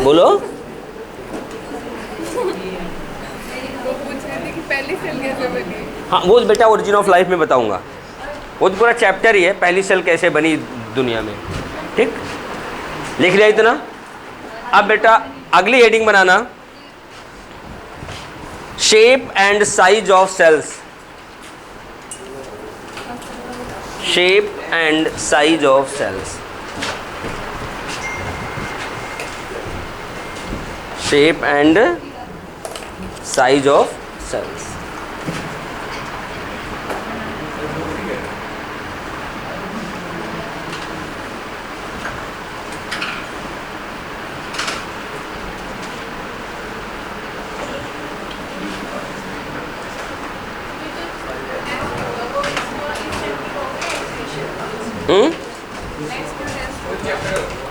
बोलो। वो पूछ रहे थे कि पहली सेल कैसे बनी। हाँ वो बेटा ओरिजिन ऑफ लाइफ में बताऊंगा, वो तो पूरा चैप्टर ही है, पहली सेल कैसे बनी दुनिया में। ठीक, लिख लिया इतना। अब बेटा अगली हेडिंग बनाना, shape and size of cells. Shape and size of cells. Shape and size of cells.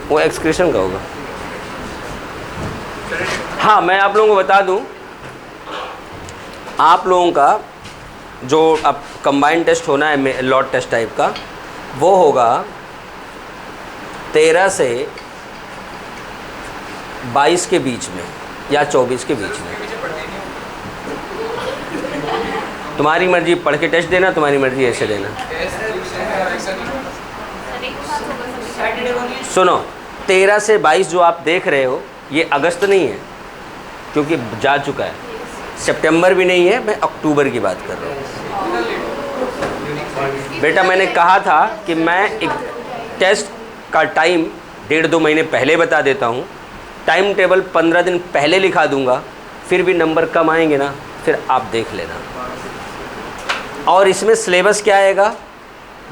वो एक्सक्रीशन का होगा। हाँ मैं आप लोगों को बता दूं, आप लोगों का जो अब कंबाइंड टेस्ट होना है लॉट टेस्ट टाइप का, वो होगा 13 से 22 के बीच में या 24 के बीच में। तुम्हारी मर्जी पढ़ के टेस्ट देना, तुम्हारी मर्जी ऐसे देना। सुनो 13 से 22 जो आप देख रहे हो ये अगस्त नहीं है, क्योंकि जा चुका है। सितंबर भी नहीं है, मैं अक्टूबर की बात कर रहा हूँ। बेटा मैंने कहा था कि मैं एक टेस्ट का टाइम 1.5-2 महीने पहले बता देता हूँ, टाइम टेबल 15 दिन पहले लिखा दूंगा, फिर भी नंबर कम आएंगे ना, फिर आप देख लेना। और इसमें सिलेबस क्या आएगा,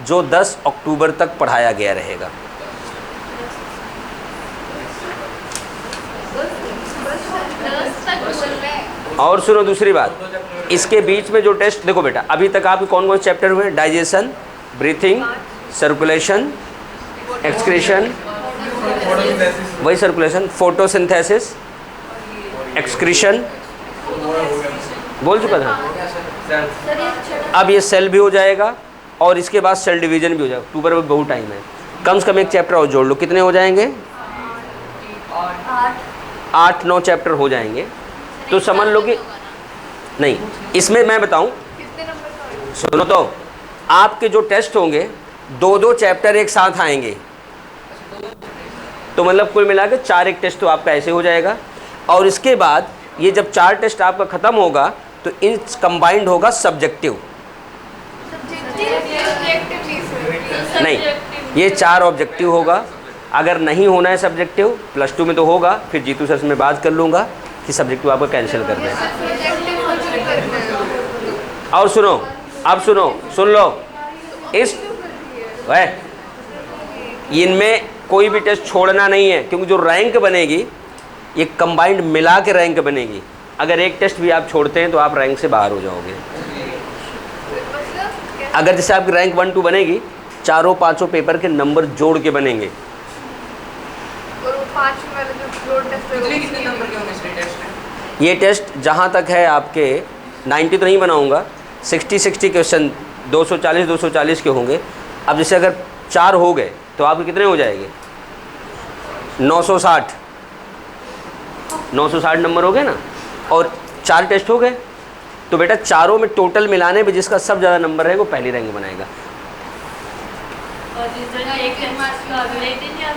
जो 10 अक्टूबर तक पढ़ाया गया रहेगा। और सुनो दूसरी बात, इसके बीच में जो टेस्ट देखो बेटा, अभी तक आपके कौन कौन चैप्टर हुए? डाइजेशन, ब्रीथिंग, सर्कुलेशन, एक्सक्रीशन, वही सर्कुलेशन, फोटोसिंथेसिस, एक्सक्रीशन बोल चुका था। अब ये सेल भी हो जाएगा और इसके बाद सेल डिवीजन भी हो जाएगा। अक्टूबर में बहुत टाइम है, कम से कम एक चैप्टर और जोड़ लो। कितने हो जाएंगे? 8-9 चैप्टर हो जाएंगे। तो समझ लो कि नहीं, इसमें मैं बताऊं, सुनो तो, आपके जो टेस्ट होंगे 2-2 चैप्टर एक साथ आएंगे, तो मतलब कुल मिला के 4 एक टेस्ट तो आपका ऐसे हो जाएगा। और इसके बाद ये जब 4 टेस्ट आपका ख़त्म होगा तो इन कंबाइंड होगा सब्जेक्टिव। नहीं, ये 4 ऑब्जेक्टिव होगा। अगर नहीं होना है सब्जेक्टिव, +2 में तो होगा, फिर जीतू सर से मैं बात कर लूँगा कि सब्जेक्टिव आपको कैंसिल कर दें। और सुनो, अब सुनो, सुन लो, इस वह इनमें कोई भी टेस्ट छोड़ना नहीं है, क्योंकि जो रैंक बनेगी ये कंबाइंड मिला के रैंक बनेगी। अगर एक टेस्ट भी आप छोड़ते हैं तो आप रैंक से बाहर हो जाओगे। अगर जैसे आपकी रैंक 1-2 बनेगी, 4-5 पेपर के नंबर जोड़ के बनेंगे। ये टेस्ट जहाँ तक है आपके 90 तो नहीं बनाऊंगा, 60 क्वेश्चन 240 के होंगे। अब जैसे अगर 4 हो गए तो आपके कितने हो जाएंगे? 960 नंबर हो गए ना, और 4 टेस्ट हो गए, तो बेटा चारों में टोटल मिलाने में जिसका सब ज़्यादा नंबर है वो पहली रैंक बनाएगा।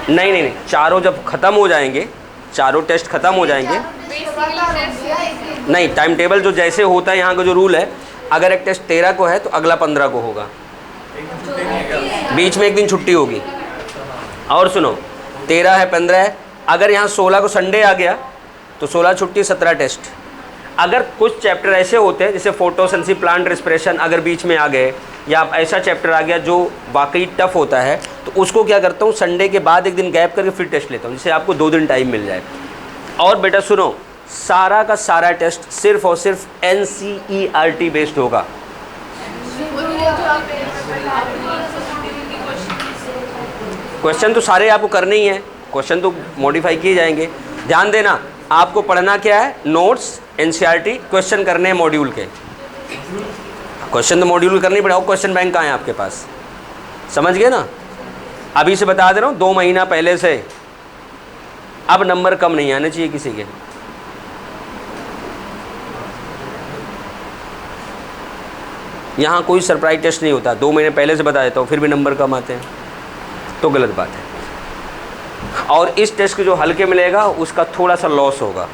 नहीं, चारों जब ख़त्म हो जाएंगे, चारों टेस्ट ख़त्म हो जाएंगे, नहीं टाइम टेबल जो जैसे होता है यहाँ का जो रूल है, अगर एक टेस्ट 13 को है तो अगला 15 को होगा, बीच में एक दिन छुट्टी होगी। और सुनो 13 है 15 है, अगर यहाँ 16 को संडे आ गया तो 16 छुट्टी, 17 टेस्ट। अगर कुछ चैप्टर ऐसे होते हैं जैसे फोटोसिंथेसिस, प्लांट रेस्पिरेशन अगर बीच में आ गए, या ऐसा चैप्टर आ गया जो वाकई टफ होता है, तो उसको क्या करता हूँ, संडे के बाद एक दिन गैप करके फिर टेस्ट लेता हूँ, जिससे आपको 2 दिन टाइम मिल जाए। और बेटा सुनो, सारा का सारा टेस्ट सिर्फ और सिर्फ NCERT बेस्ड होगा। क्वेश्चन तो सारे आपको करने ही हैं, क्वेश्चन तो मॉडिफाई किए जाएंगे। ध्यान देना, आपको पढ़ना क्या है, नोट्स, NCERT, क्वेश्चन करने हैं मॉड्यूल के। क्वेश्चन तो मॉड्यूल करने पड़े, और क्वेश्चन बैंक कहाँ है आपके पास, समझ गए ना। अभी से बता दे रहा हूँ, 2 महीना पहले से अब नंबर कम नहीं आने चाहिए किसी के। यहाँ कोई सरप्राइज टेस्ट नहीं होता, 2 महीने पहले से बता देता हूँ, फिर भी नंबर कम आते हैं, तो गलत बात है। और इस टेस्ट के जो हल्के मिलेगा उसका थोड़ा सा लॉस होगा,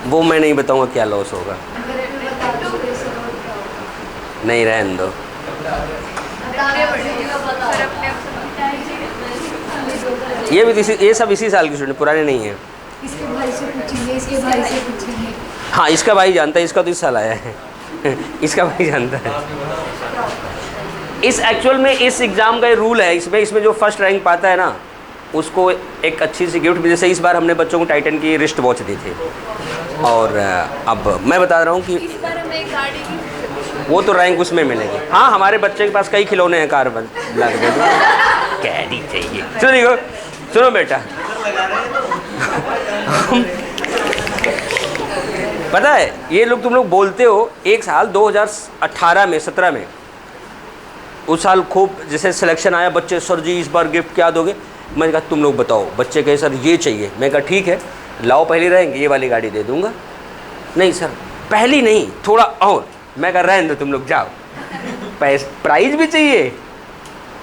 वो मैं नहीं बताऊँगा क्या लॉस होगा। नहीं, रहने दो। ये सब इसी साल की स्टूडेंट, पुराने नहीं है। इसके भाई से पूछेंगे, इसके भाई से पूछेंगे। हाँ, इसका भाई जानता है, इसका तो इस साल आया है इसका भाई जानता है। इस एक्चुअल में इस एग्ज़ाम का रूल है, इसमें जो फर्स्ट रैंक पाता है ना उसको एक अच्छी सी गिफ्ट, जैसे इस बार हमने बच्चों को टाइटन की रिस्ट वॉच दी थी। और अब मैं बता रहा हूँ कि इस बार हमें गाड़ी की वो तो रैंक उसमें मिलेगी। हाँ, हमारे बच्चे के पास कई खिलौने हैं, कार कैडी चाहिए। चलो देखो, सुनो बेटा पता है ये लोग, तुम लोग बोलते हो एक साल 2018 में 17 में, उस साल खूब जैसे सिलेक्शन आया, बच्चे सर जी इस बार गिफ्ट क्या दोगे? मैंने कहा तुम लोग बताओ। बच्चे कहे सर ये चाहिए। मैं कहा ठीक है, लाओ पहली रैंक, ये वाली गाड़ी दे दूंगा। नहीं सर पहली नहीं, थोड़ा और। मैं कहा रहने दो, तुम लोग जाओ, प्राइज भी चाहिए,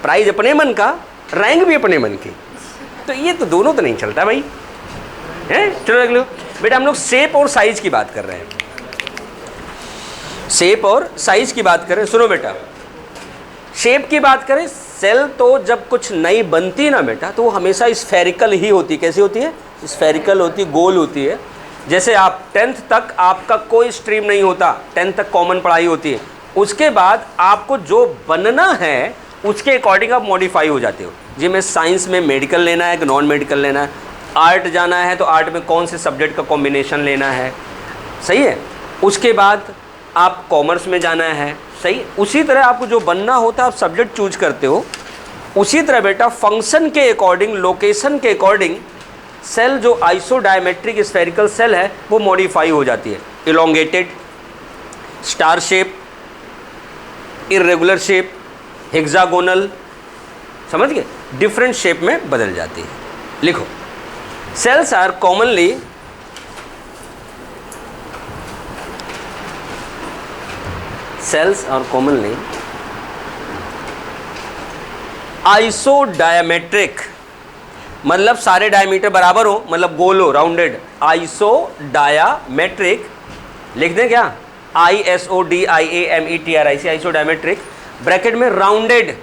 प्राइज अपने मन का, रैंक भी अपने मन की, तो ये तो दोनों तो नहीं चलता भाई, हैं? चलो देख लो बेटा, हम लोग शेप और साइज की बात कर रहे हैं, शेप और साइज की बात करें। सुनो बेटा, शेप की बात करें, सेल तो जब कुछ नई बनती है ना बेटा, तो वो हमेशा स्फेरिकल ही होती है। कैसी होती है? स्फेरिकल होती है, गोल होती है। जैसे आप 10th तक आपका कोई स्ट्रीम नहीं होता, 10th तक कॉमन पढ़ाई होती है, उसके बाद आपको जो बनना है उसके अकॉर्डिंग आप मॉडिफाई हो जाते हो। जी मैं साइंस में मेडिकल लेना है कि नॉन मेडिकल लेना है, आर्ट जाना है तो आर्ट में कौन से सब्जेक्ट का कॉम्बिनेशन लेना है, सही है। उसके बाद आप कॉमर्स में जाना है, सही। उसी तरह आपको जो बनना होता है आप सब्जेक्ट चूज करते हो। उसी तरह बेटा फंक्शन के अकॉर्डिंग, लोकेशन के अकॉर्डिंग सेल जो आइसोडायमेट्रिक स्फेरिकल सेल है वो मॉडिफाई हो जाती है। Elongated, star shape, irregular shape, hexagonal, समझ गए, डिफरेंट शेप में बदल जाती है। लिखो, सेल्स आर कॉमनली आइसोडायमेट्रिक, मतलब सारे डायमीटर बराबर हो, मतलब गोल हो, राउंडेड। आइसोडायमेट्रिक लिख दें क्या? ISODIAMETRIC, आइसोडायमेट्रिक, ब्रैकेट में राउंडेड,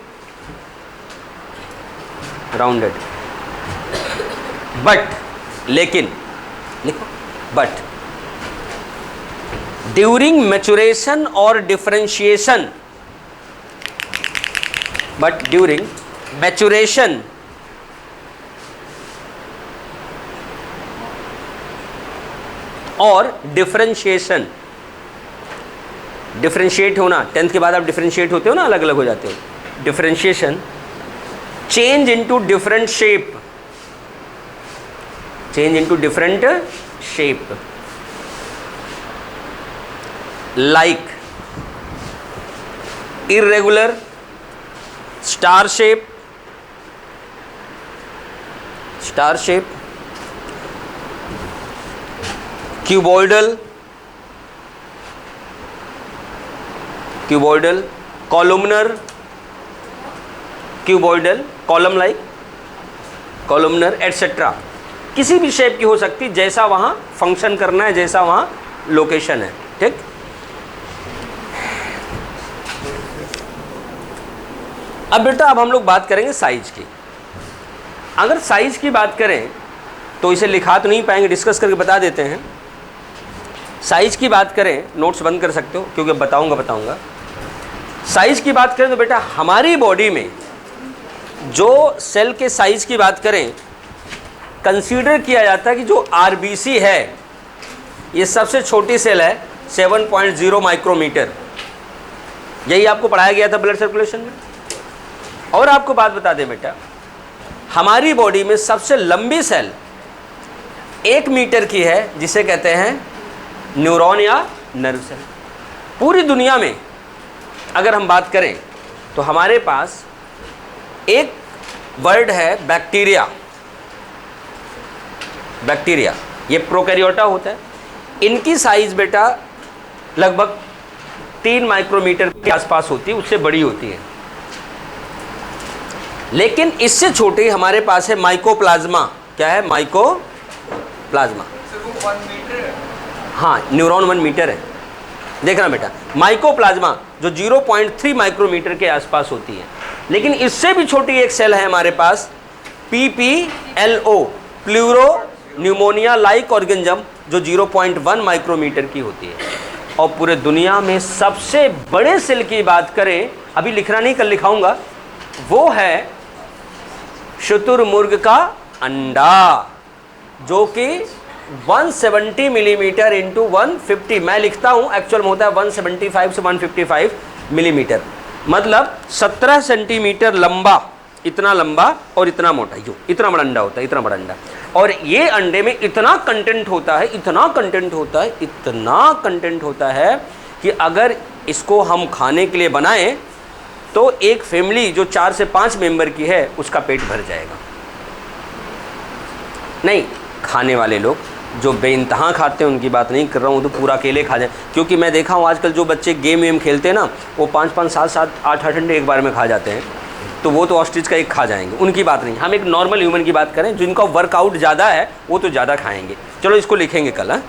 बट, लेकिन लिखो, बट ड्यूरिंग मैच्योरेशन और डिफरेंशिएशन, बट ड्यूरिंग मैच्योरेशन और डिफरेंशिएशन, डिफरेंशिएट होना, 10th के बाद आप डिफरेंशिएट होते हो ना, अलग अलग हो जाते हो, differentiation, change into different shape, change into different shape, like irregular, star shape, cuboidal, columnar, cuboidal, column like, columnar, etc. किसी भी शेप की हो सकती, जैसा वहाँ फंक्शन करना है, जैसा वहाँ लोकेशन है, ठीक। अब बेटा अब हम लोग बात करेंगे साइज की। अगर साइज की बात करें तो इसे लिखा तो नहीं पाएंगे, डिस्कस करके बता देते हैं। साइज की बात करें, नोट्स बंद कर सकते हो क्योंकि बताऊंगा। साइज की बात करें तो बेटा हमारी बॉडी में जो सेल के साइज की बात करें, कंसीडर किया जाता है कि जो आरबीसी है ये सबसे छोटी सेल है, 7.0 माइक्रोमीटर। यही आपको पढ़ाया गया था ब्लड सर्कुलेशन में। और आपको बात बता दें बेटा, हमारी बॉडी में सबसे लंबी सेल 1 मीटर की है, जिसे कहते हैं न्यूरॉन या नर्व सेल। पूरी दुनिया में अगर हम बात करें तो हमारे पास एक वर्ड है बैक्टीरिया। बैक्टीरिया ये प्रोकैरियोटा होता है। इनकी साइज बेटा लगभग 3 माइक्रोमीटर के आसपास होती है, उससे बड़ी होती है। लेकिन इससे छोटी हमारे पास है माइकोप्लाज्मा। क्या है? माइकोप्लाज्मा। हाँ, न्यूरॉन 1 मीटर है। देखना बेटा, माइकोप्लाज्मा जो 0.3 माइक्रोमीटर के आसपास होती है। लेकिन इससे भी छोटी एक सेल है हमारे पास, PPLO, pleuro pneumonia like organism, जो 0.1 माइक्रोमीटर की होती है। और पूरे दुनिया में सबसे बड़े सेल की बात करें, अभी लिखना नहीं, कल लिखाऊंगा, वो है शुतुरमुर्ग का अंडा, जो कि 170 मिलीमीटर इंटू 150, मैं लिखता हूँ, एक्चुअल में होता है 175 से 155 मिलीमीटर, मतलब 17 सेंटीमीटर लंबा, इतना लंबा और इतना मोटा, यूँ इतना बड़ा अंडा होता है, इतना बड़ा अंडा। और ये अंडे में इतना कंटेंट होता है, इतना कंटेंट होता है, इतना कंटेंट होता है कि अगर इसको हम खाने के लिए बनाएं तो एक फैमिली जो 4 से 5 मेंबर की है उसका पेट भर जाएगा। नहीं, खाने वाले लोग जो बेइंतहा खाते हैं उनकी बात नहीं कर रहा हूँ, तो पूरा अकेले खा जाए। क्योंकि मैं देखा हूँ आजकल जो बच्चे गेम वेम खेलते हैं ना, वो 5-5, 7-7, 8-8 अंडे एक बार में खा जाते हैं, तो वो तो ऑस्ट्रिच का एक खा जाएंगे, उनकी बात नहीं। हम एक नॉर्मल ह्यूमन की बात करें, जिनका वर्कआउट ज़्यादा है वो तो ज़्यादा खाएंगे। चलो इसको लिखेंगे कल। हाँ।